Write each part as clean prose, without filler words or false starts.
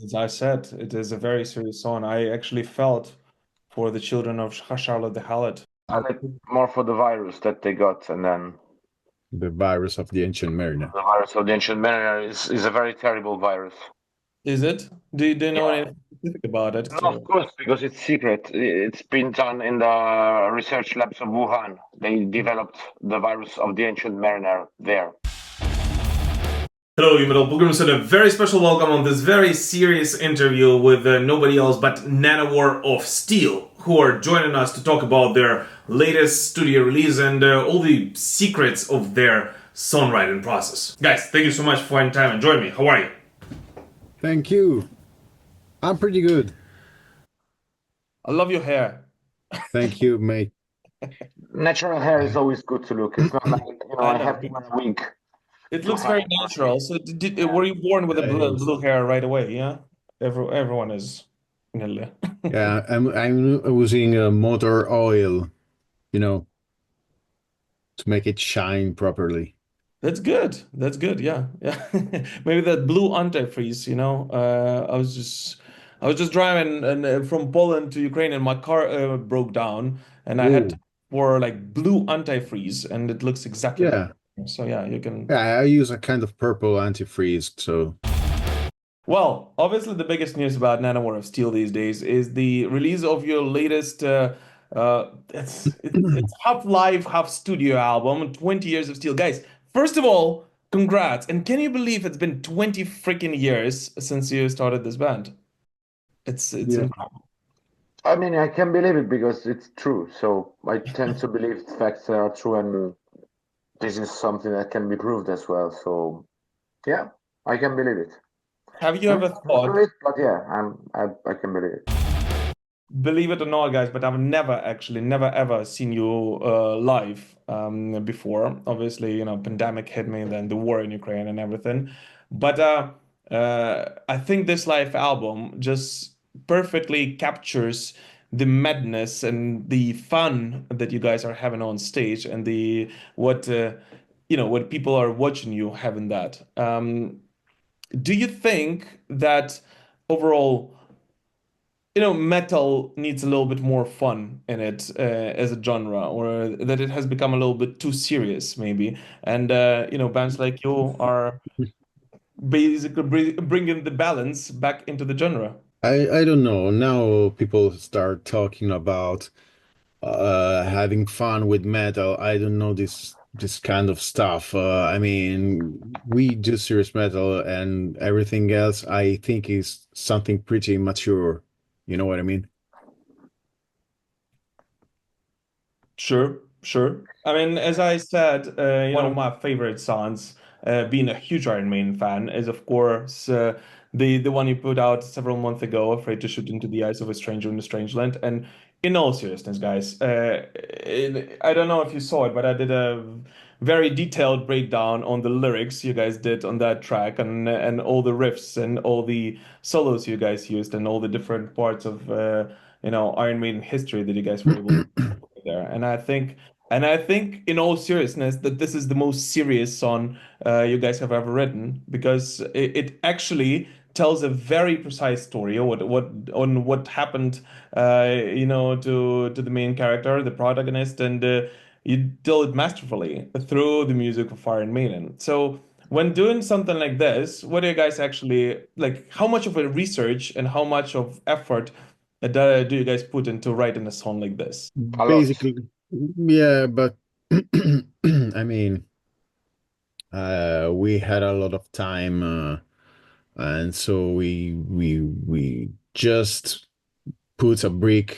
As I said, it is a very serious song. I actually felt for the children of Charlotte the Harlot. I did more for the virus that they got, and then The virus of the ancient mariner. the virus of the ancient mariner is a very terrible virus. Is it? Do you know Yeah. anything specific about it? No, of course, because it's secret. It's been done in the research labs of Wuhan. They developed the virus of the ancient mariner there. Hello, you metal pilgrims, and a very special welcome on this very serious interview with nobody else but NANOWAR of Steel, who are joining us to talk about their latest studio release and all the secrets of their songwriting process. Guys, thank you so much for finding time and joining me. How are you? Thank you. I'm pretty good. I love your hair. Thank you, mate. Natural hair is always good to look. It's not like, I I know. have to wear a wig. It to looks very hide my natural. So, were you born with a blue hair right away? Yeah, everyone is nearly. Yeah, I'm using motor oil, you know, to make it shine properly. That's good. That's good. Yeah, yeah. Maybe that blue antifreeze. I was just driving and from Poland to Ukraine, and my car broke down, and I had Oh, to pour like blue antifreeze, and it looks exactly like. yeah. So yeah, you can. Yeah, I use a kind of purple antifreeze, so Well, obviously, the biggest news about NANOWAR of Steel these days is the release of your latest. It's half live, half studio album, 20 Years of Steel. Guys, first of all, congrats! And can you believe it's been 20 freaking years since you started this band? It's yeah. incredible. I mean, I can believe it because it's true. So I tend to believe facts that are true, and this is something that can be proved as well. So yeah, I can believe it. Have you I'm ever not proud thought? of it, but yeah, I can believe it. Believe it or not, guys, but I've never ever seen you live before. Obviously, pandemic hit me, then the war in Ukraine and everything. But I think this live album just perfectly captures the madness and the fun that you guys are having on stage, and the what people are watching you having that. Do you think that overall? Metal needs a little bit more fun in it as a genre, or that it has become a little bit too serious, maybe. And bands like you are basically bringing the balance back into the genre. I don't know. Now people start talking about having fun with metal. I don't know this kind of stuff. I mean, we do serious metal and everything else, I think is something pretty mature. You know what I mean? Sure, sure. I mean, as I said, one of Well, my favorite songs, being a huge Iron Maiden fan, is of course the one you put out several months ago, "Afraid to Shoot into the Eyes of a Stranger in a Strange Land." And in all seriousness, guys, I don't know if you saw it, but I did a very detailed breakdown on the lyrics you guys did on that track, and all the riffs and all the solos you guys used, and all the different parts of Iron Maiden history that you guys were able there. And I think in all seriousness that this is the most serious song you guys have ever written, because it actually tells a very precise story on what happened to the main character, the protagonist, and you tell it masterfully through the music of Iron Maiden. So when doing something like this, what do you guys actually like? How much of a research and how much of effort do you guys put into writing a song like this? a lot. Basically, yeah, but I mean, we had a lot of time, and so we just put a brick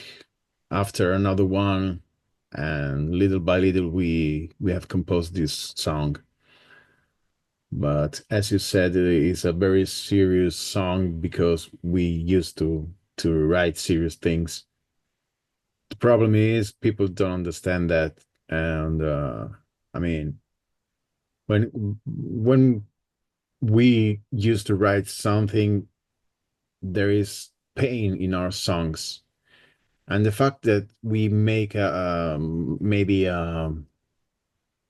after another one, and little by little we have composed this song. But as you said, it's a very serious song because we used to write serious things. The problem is people don't understand that, and I mean, when we used to write something, there is pain in our songs, and the fact that we make maybe a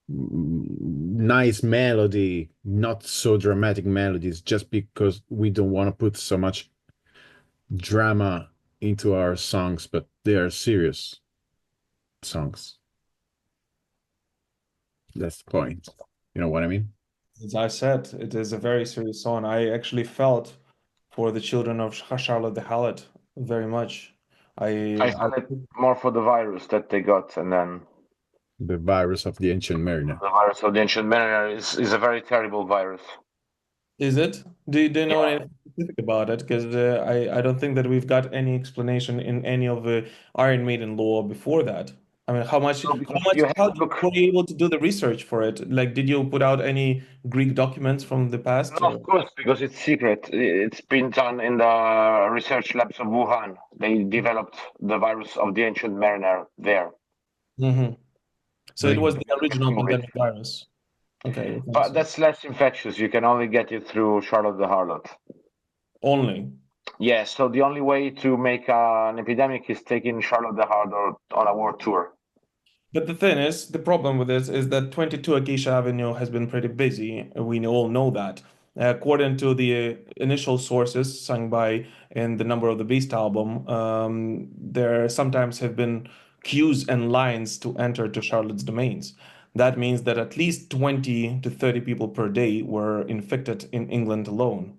nice melody, not so dramatic melodies, just because we don't want to put so much drama into our songs, but they are serious songs. That's the point. You know what I mean? As I said, it is a very serious song. I actually felt for the children of Charlotte the Harlot very much. I felt it more for the virus that they got, and then The virus of the ancient mariner. the virus of the ancient mariner is a very terrible virus. Is it? Do you know Yeah. anything specific about it? Because I don't think that we've got any explanation in any of the Iron Maiden lore before that. I mean, So because you have how to look. were you able to do the research for it? Like, did you put out any Greek documents from the past? No, of course, because it's secret. It's been done in the research labs of Wuhan. They developed the virus of the ancient mariner there. Hmm. So it was the You can original prove it. pandemic virus. Okay, that makes But sense. that's less infectious. You can only get it through Charlotte the Harlot. Only. Yeah, so the only way to make an epidemic is taking Charlotte the Harlot on a world tour. But the thing is, the problem with this is that 22 Acacia Avenue has been pretty busy. We all know that. According to the initial sources sung by in the Number of the Beast album, there sometimes have been queues and lines to enter to Charlotte's domains. That means that at least 20 to 30 people per day were infected in England alone.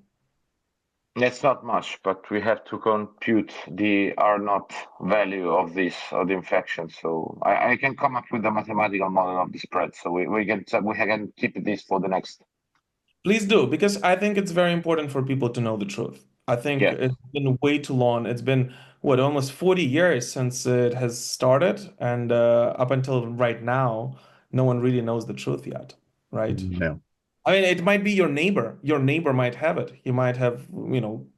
It's not much, but we have to compute the R naught value of this of the infection. So I can come up with a mathematical model of the spread. So we can keep this for the next. Please do, because I think it's very important for people to know the truth. I think Yeah. it's been way too long. It's been, what, almost 40 years since it has started, and up until right now, no one really knows the truth yet, right? No. I mean, it might be your neighbor. Your neighbor might have it. He might have,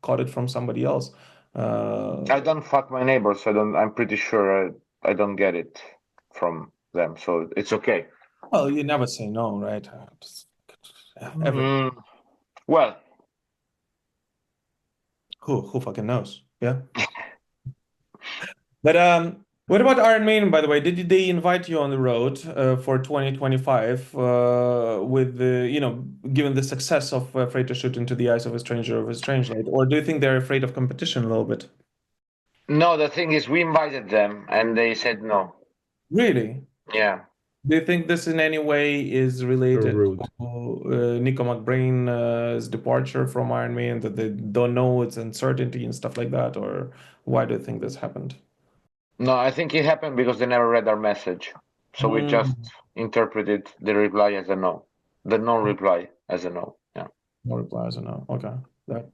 caught it from somebody else. I don't fuck my neighbors. I'm pretty sure I don't get it from them. So it's okay. Well, you never say no, right? Everything. Well, Who fucking knows? Yeah. But what about Iron Maiden, by the way? Did they invite you on the road for 2025 with the, given the success of Afraid to Shoot into the Eyes of a Stranger of a Strange Light, or do you think they're afraid of competition a little bit? no, the thing is, we invited them and they said no. Really? Yeah. Do you think this in any way is So related rude. to Nico McBrain's departure from Iron Maiden, that they don't know its uncertainty and stuff like that, or why do you think this happened? No, I think it happened because they never read our message. So we just Mm. interpreted the reply as a no, the non-reply as a no. Yeah. No replies or no. Okay.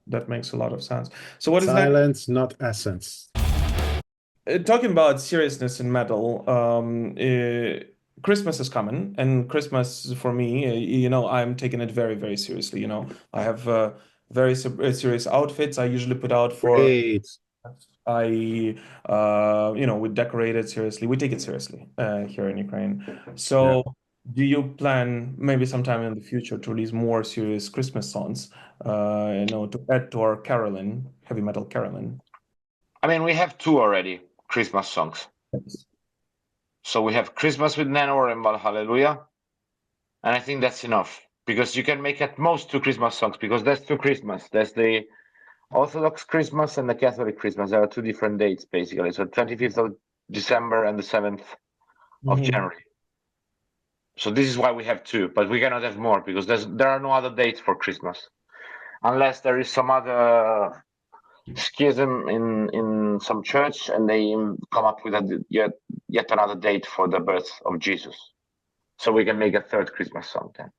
That makes a lot of sense. So what is next? Silence, not essence. Talking about seriousness in metal, Christmas is coming, and Christmas for me, I'm taking it very, very seriously. I have very serious outfits I usually put out for. Great. We decorate it seriously. We take it seriously here in Ukraine. Yeah. So, do you plan maybe sometime in the future to release more serious Christmas songs, to add to our Carolyn, heavy metal Carolyn? I mean, we have two already Christmas songs. Yes. So we have Christmas with NANOWAR and Hallelujah. And I think that's enough because you can make at most two Christmas songs because there's two Christmas. There's the Orthodox Christmas and the Catholic Christmas. There are two different dates basically. So 25th of December and the 7th of Mhm. January. So this is why we have two, but we cannot have more because there are no other dates for Christmas unless there is some other schism in some church and they come up with yet another date for the birth of Jesus. So we can make a third Christmas song then.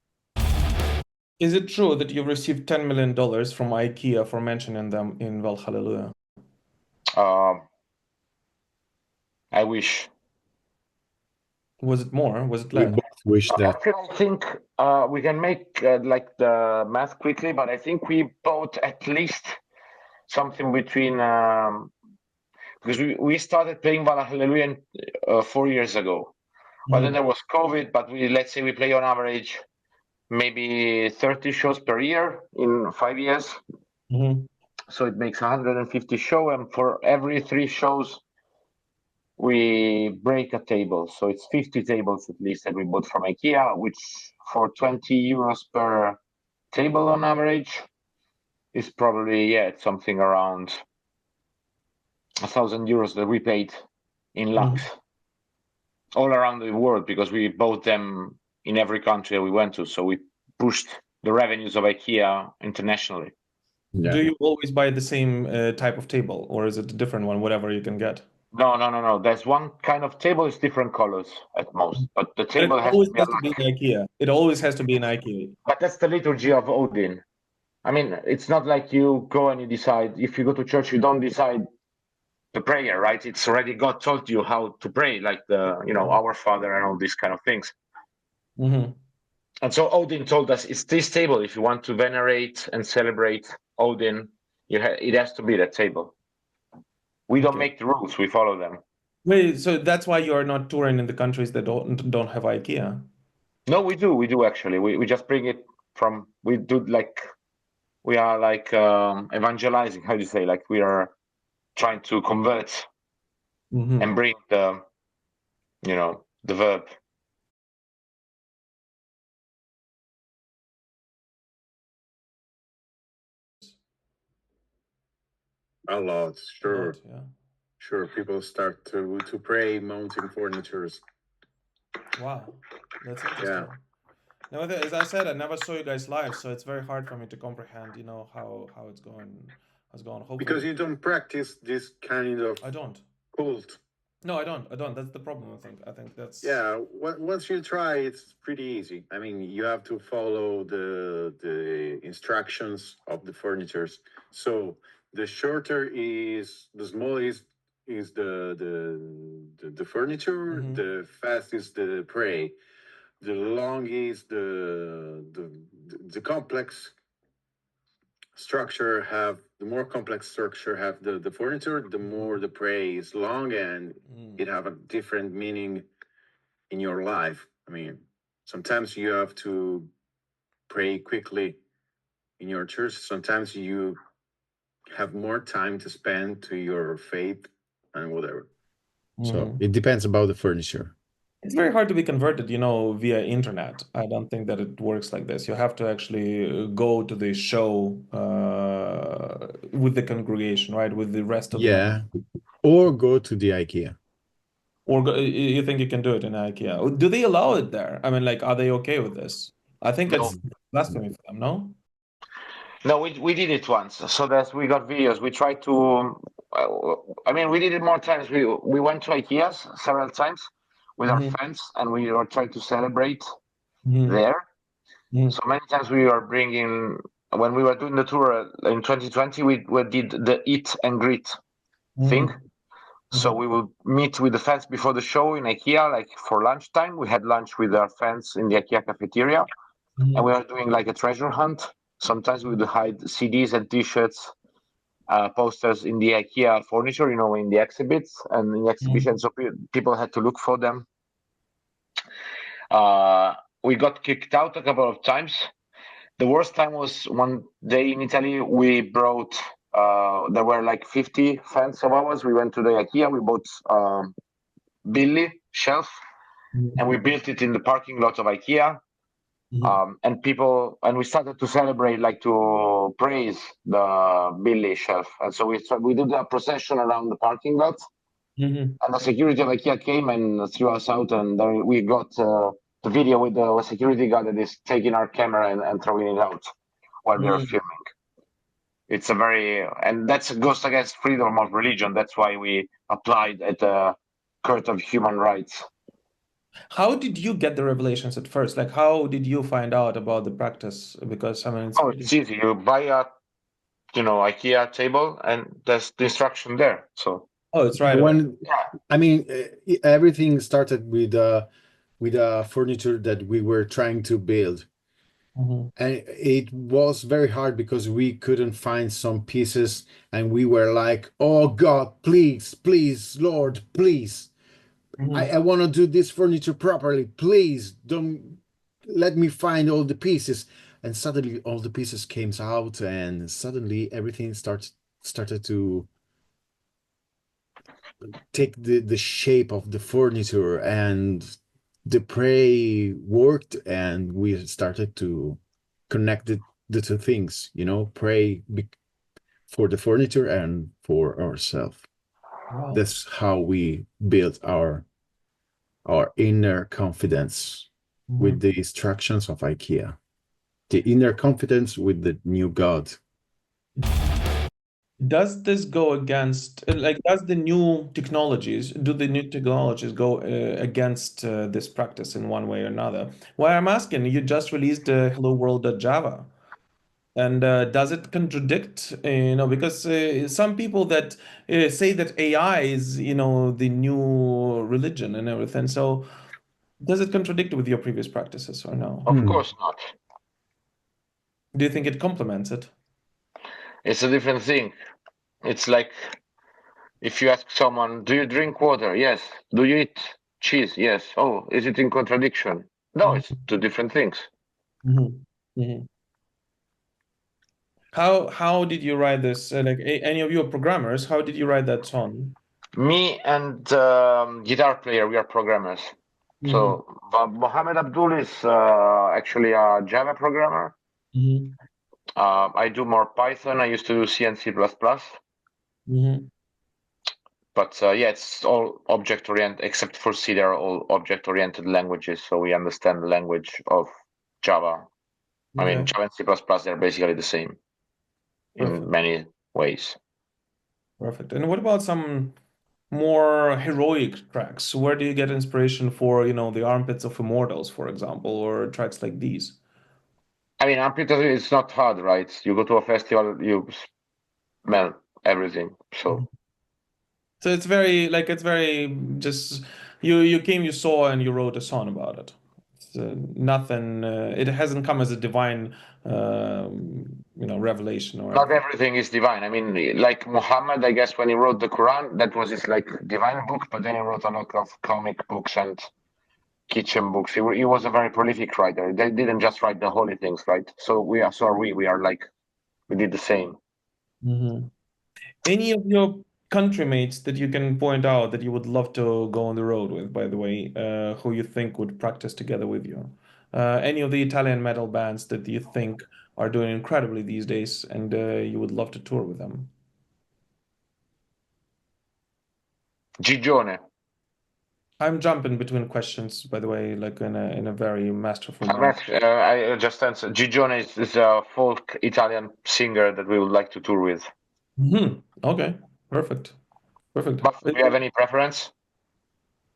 Is it true that you've received $10 million from IKEA for mentioning them in Hallelujah? I wish. Was it more? Was it We less? both wish that. Actually, I think we can make like the math quickly, but I think we bought at least something between because we started playing Valhalla Hallelujah 4 years ago. But then there was COVID, but let's say we play on average maybe 30 shows per year in 5 years. Mhm. So it makes 150 show, and for every 3 shows, we break a table. So it's 50 tables at least that we bought from IKEA, which for 20 euros per table on average is probably, it's something around €1,000 that we paid in lux all around the world, because we bought them in every country we went to. So we pushed the revenues of IKEA internationally. Yeah. Do you always buy the same type of table, or is it a different one, whatever you can get? No. There's one kind of table, it's different colors at most, but the But it table has always to be has to be alike. in IKEA. It always has to be in IKEA. But that's the liturgy of Odin. I mean, it's not like you go and you decide. If you go to church, you don't decide the prayer, right? It's already God taught you how to pray, like Our Father and all these kind of things. Mm-hmm. And so Odin told us, it's this table. If you want to venerate and celebrate Odin, it has to be that table. We don't make the rules; we follow them. Wait, so that's why you're not touring in the countries that don't have IKEA? No, we do. We do actually. We just bring it from. We do we are evangelizing. How do you say? Like we are trying to convert and bring the verb. A lot, sure. A lot, yeah. Sure, people start to pray mounting furnitures. Wow, that's interesting. Now, as I said, I never saw you guys live, so it's very hard for me to comprehend, how it's going. Hopefully, Because you don't practice this kind of I don't. cult. No, I don't. That's the problem. I think that's. Yeah, once you try, it's pretty easy. I mean, you have to follow the instructions of the furnitures. So the shorter is the smallest is the furniture. The fast is the prey. The long is the complex structure have the more complex structure have the furniture, the more the prey is long, and it have a different meaning in your life. I mean, sometimes you have to pray quickly in your church. Sometimes you have more time to spend to your faith and whatever. So it depends about the furniture. It's very hard to be converted, via internet. I don't think that it works like this. You have to actually go to the show with the congregation, right? With the rest of Yeah, or go to the IKEA. Or you think you can do it in IKEA? Do they allow it there? I mean, like, are they okay with this? I think No. it's blasphemy for them, no? No, we did it once. So that we got videos. We tried to. I mean, we did it more times. We went to IKEA several times with our friends, and we were trying to celebrate there. So many times we were bringing. When we were doing the tour in 2020, we did the eat and greet thing. So we would meet with the fans before the show in IKEA, like for lunchtime. We had lunch with our fans in the IKEA cafeteria, and we were doing like a treasure hunt. Sometimes we would hide CDs and T-shirts, posters in the IKEA furniture, in the exhibits and in the exhibition. So people had to look for them. We got kicked out a couple of times. The worst time was one day in Italy. We brought. There were like 50 fans of ours. We went to the IKEA. We bought Billy shelf, and we built it in the parking lot of IKEA. And we started to celebrate, like to praise the Billy shelf. And so we did a procession around the parking lot, and the security of IKEA came and threw us out. And then we got the video with the security guard that is taking our camera and throwing it out while we are filming. It's and that goes against freedom of religion. That's why we applied at the Court of Human Rights. How did you get the revelations at first? Like, how did you find out about the practice? Because, I mean, it's easy. You buy a, IKEA table, and there's the instruction there. So. Oh, it's right away. I mean, everything started with a furniture that we were trying to build. And it was very hard because we couldn't find some pieces, and we were like, oh God, please, please, Lord, please. I want to do this furniture properly. Please don't let me find all the pieces. And suddenly all the pieces came out, and suddenly everything started to take the shape of the furniture, and the prey worked, and we started to connect the two things, pray for the furniture and for ourselves. Wow. That's how we build our inner confidence with the instructions of IKEA. The inner confidence with the new God. Does this go against, like, does the new technologies, do the new technologies go against this practice in one way or another? Why I'm asking, you just released helloworld.java. And does it contradict, because some people that say that AI is, the new religion and everything. So does it contradict with your previous practices or no? Of course not. Do you think it complements it? It's a different thing. It's like if you ask someone, do you drink water? Yes. Do you eat cheese? Yes. Oh, is it in contradiction? No, it's two different things. Mhm. Mhm. How did you write this? Like any of you are programmers, how did you write that song? Me and guitar player, we are programmers. Mhm. So Mohammed Abdul is actually a Java programmer. Mhm. I do more Python. I used to do C and C++. Mhm. But yeah, it's all object-oriented, except for C, they're all object-oriented languages. So we understand the language of Java. I mean, Okay, Java and C++, they're basically the same in perfect. many ways. Perfect. And what about some more heroic tracks? Where do you get inspiration for, the armpits of immortals, for example, or tracks like these? I mean, amplitude is not hard, right? You go to a festival, you smell everything. So So it's very just you came, you saw, and you wrote a song about it. It's nothing. It hasn't come as a divine, revelation or not anything. everything is divine. I mean, like Muhammad, I guess when he wrote the Quran, that was his like divine book, but then he wrote a lot of comic books and kitchen books. He was a very prolific writer. They didn't just write the holy things, right? So we are like we did the same. Mhm. Any of your country mates that you can point out that you would love to go on the road with, by the way, who you think would practice together with you? Any of the Italian metal bands that you think are doing incredibly these days and you would love to tour with them? Gigione. I'm jumping between questions, by the way, like in a very masterful manner. I just answered. Gigione is a folk Italian singer that we would like to tour with. Okay, perfect. Perfect. But do you have any preference?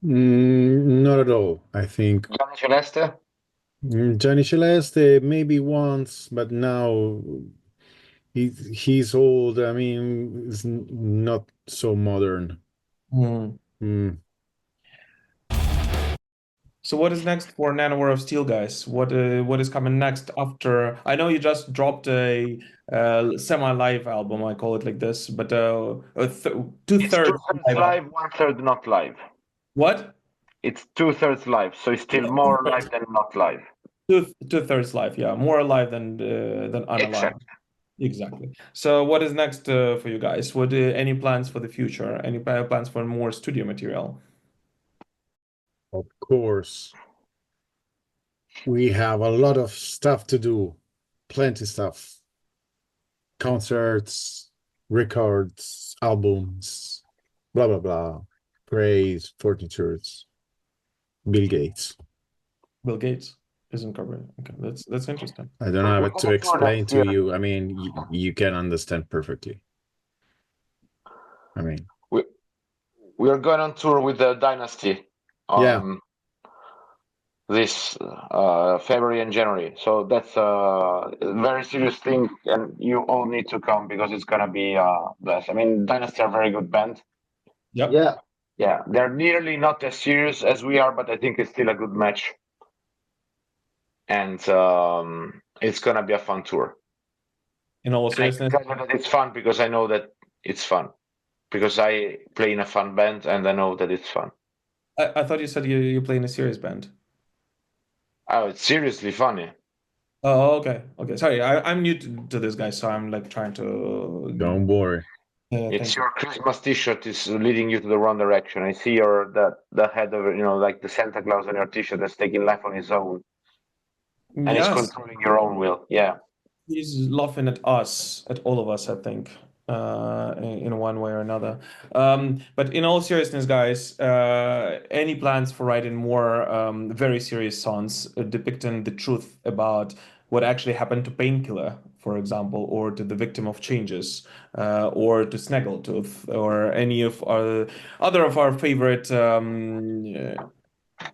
Not at all. I think Gianni Celeste? Johnny Celeste maybe once, but now he's old. I mean, it's not so modern. Hmm. Mm. So what is next for NANOWAR of Steel, guys? What is coming next after? I know you just dropped a semi-live album, I call it like this, but th It's two-thirds two-thirds live album. live, one-third not live. What? It's two-thirds live, so it's still Yeah, more live than not live. two-thirds live. Yeah, more alive than unalive. Exactly. Exactly. So what is next for you guys? What any plans for the future? Any plans for more studio material? Of course, we have a lot of stuff to do, plenty stuff. Concerts, records, albums, blah blah blah. Praise, furnitures, Bill Gates. Bill Gates isn't covered. Okay, that's interesting. I don't We're have to gonna tour explain next to year. you. I mean, you can understand perfectly. I mean, We we are going on tour with the Dynasty yeah, on this February and January. So that's a very serious thing, and you all need to come because it's gonna be blessed. I mean, Dynasty are a very good band. Yep. Yeah, yeah, they're nearly not as serious as we are, but I think it's still a good match, and it's gonna be a fun tour. In all And I can seriousness, tell you that it's fun because I know that it's fun because I play in a fun band and I know that it's fun. I thought you said you play in a serious band. Oh, it's seriously funny. Oh, okay. Okay. Sorry, I'm new to this guy, so I'm like trying to. don't worry. It's Thank you. your Christmas T-shirt is leading you to the wrong direction. I see your the head of like the Santa Claus on your T-shirt that's taking life on his own and is Yes, controlling your own will. Yeah, he's laughing at us, at all of us, I think. in one way or another. But in all seriousness, guys, any plans for writing more very serious songs depicting the truth about what actually happened to Painkiller, for example, or to the victim of changes, or to Snaggletooth, or any of our other of our favorite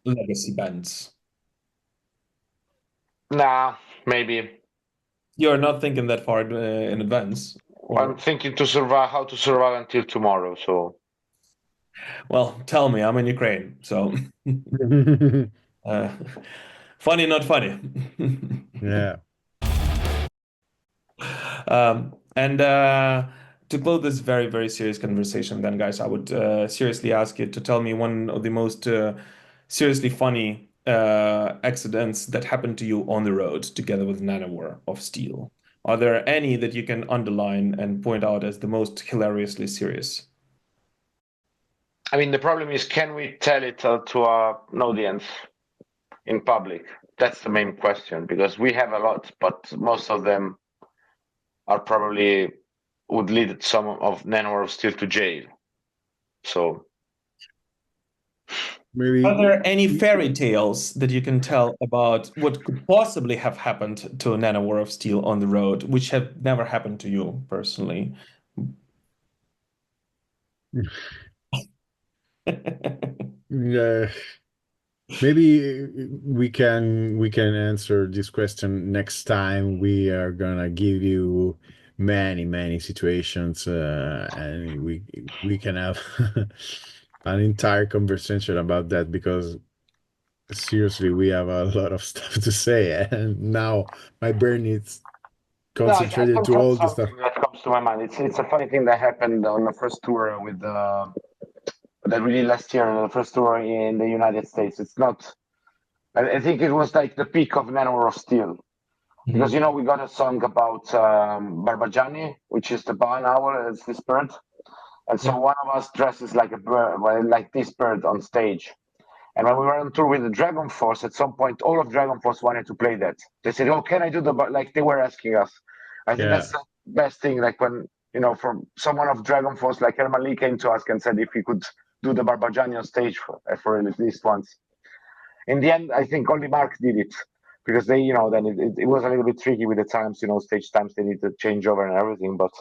legacy bands? Nah, maybe. You're not thinking that far in advance, I'm or thinking to survive, how to survive until tomorrow. So well, tell me, I'm in Ukraine, so uh, funny, not funny. Yeah. And to close this very, very serious conversation, then, guys, I would seriously ask you to tell me one of the most seriously funny accidents that happened to you on the road together with NANOWAR of Steel. Are there any that you can underline and point out as the most hilariously serious? I mean, the problem is, can we tell it to an audience in public? That's the main question, because we have a lot, but most of them are probably would lead some of NANOWAR of Steel to jail. So Are Maybe there any fairy tales that you can tell about what could possibly have happened to NANOWAR of Steel on the road, which have never happened to you personally? yeah, maybe we can answer this question next time. We are gonna give you many situations, and we can have an entire conversation about that because seriously, we have a lot of stuff to say, and now my brain is no, I concentrated can to tell all the stuff. something that comes to my mind. It's a funny thing that happened on the first tour with that we did last year, the first tour in the United States. It's not. I think it was like the peak of NANOWAR of Steel. Because Mhm. you know we got a song about Barbajani, which is the barn owl, it's this bird, and so Yeah. one of us dresses like a bird, well, like this bird on stage. And when we were on tour with the Dragon Force, at some point, all of Dragon Force wanted to play that. They said, "Oh, can I do the like?" They were asking us. I think that's Yeah, the best thing. Like when from someone of Dragon Force, like Herman Lee, came to us and said if we could do the Barbajani on stage for at least once. In the end, I think only Mark did it because then it was a little bit tricky with the times, stage times they need to change over and everything. But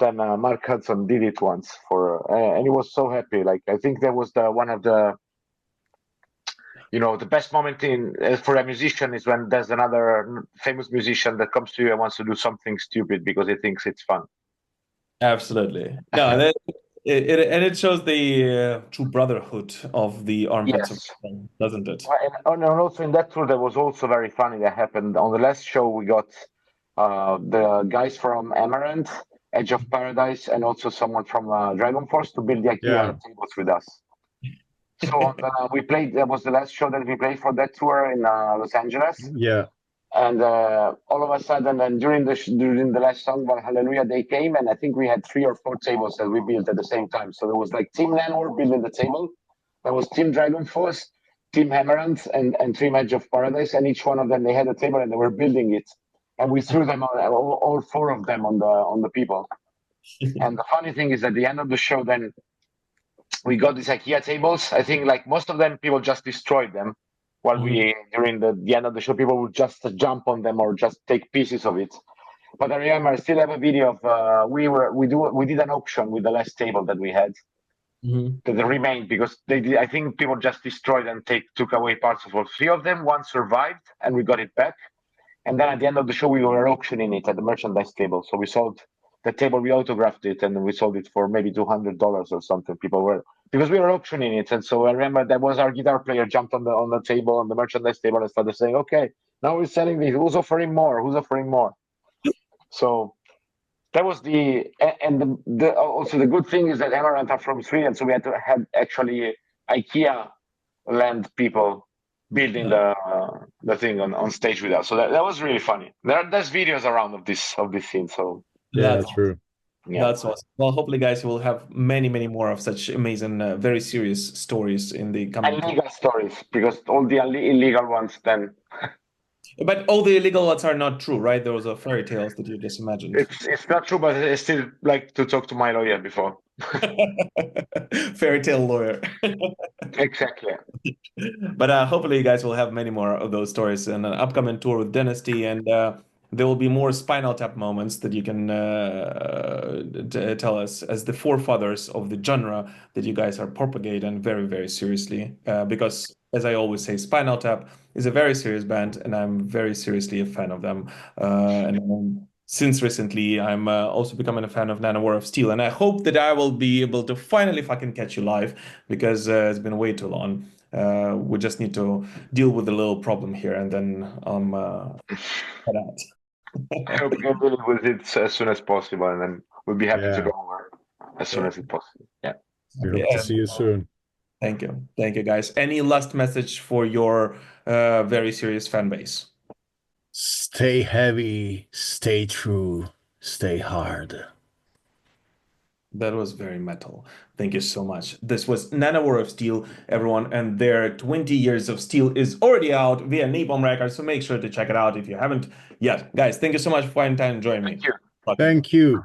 then Mark Hudson did it once and he was so happy. Like I think that was the one of the best moment in for a musician is when there's another famous musician that comes to you and wants to do something stupid because he thinks it's fun. Absolutely. No, and it shows the true brotherhood of the armpits of Yes. Steel, doesn't it? And also in that tour, that was also very funny that happened. On the last show, we got the guys from Amaranth, Edge of Paradise, and also someone from Dragon Force to build the yeah, IKEA tables with us. So we played, that was the last show that we played for that tour in Los Angeles. yeah, And all of a sudden, and during the last song, Well Hallelujah, they came, and I think we had 3 or 4 tables that we built at the same time. So there was like Team Nanor building the table, there was Team Dragon Force, Team Hammerant, and Team Edge of Paradise, and each one of them they had a table and they were building it, and we threw them on all 4 of them on the people. And the funny thing is, at the end of the show, then we got these IKEA tables. I think like most of them, people just destroyed them. While Mhm. we during the end of the show, people would just jump on them or just take pieces of it. But I remember I still have a video of we did an auction with the last table that we had Mhm. that remained because they did, I think people just destroyed and took away parts of all 3 of them. One survived and we got it back. And then at the end of the show, we were auctioning it at the merchandise table. So we sold the table, we autographed it, and we sold it for maybe $200 or something. People were because we were auctioning it, and so I remember that was our guitar player jumped on the table on the merchandise table and started saying, "Okay, now we're selling this. Who's offering more? Who's offering more?" So that was also the good thing is that Amaranth are from Sweden, so we had to have actually IKEA land people building Yeah. the thing on stage with us. So that was really funny. There's videos around of this scene. So yeah, That's true. yeah, that's awesome. Well, hopefully, guys, we'll have many, many more of such amazing, very serious stories in the coming and tour. legal stories because all the illegal ones then. But all the illegal ones are not true, right? Those are fairy tales that you just imagined. It's not true, but I still like to talk to my lawyer before. Fairy tale lawyer. Exactly. But hopefully, you guys will have many more of those stories in an upcoming tour with Dynasty, and there will be more Spinal Tap moments that you can tell us as the forefathers of the genre that you guys are propagating very, very seriously. Because, as I always say, Spinal Tap is a very serious band, and I'm very seriously a fan of them. Since recently, I'm also becoming a fan of NANOWAR of Steel, and I hope that I will be able to finally fucking catch you live because it's been way too long. We just need to deal with a little problem here, and then head out. I hope we can deal with it as soon as possible, and then we'll be happy to Yeah. go over as soon as it's possible. Yeah. We hope to see you soon. Thank you, guys. Any last message for your very serious fan base? Stay heavy, stay true, stay hard. That was very metal. Thank you so much. This was NANOWAR of Steel, everyone, and their 20 Years of Steel is already out via Napalm Records, so make sure to check it out if you haven't yet. Guys, thank you so much for finding time and joining me. Thank you. Thank you.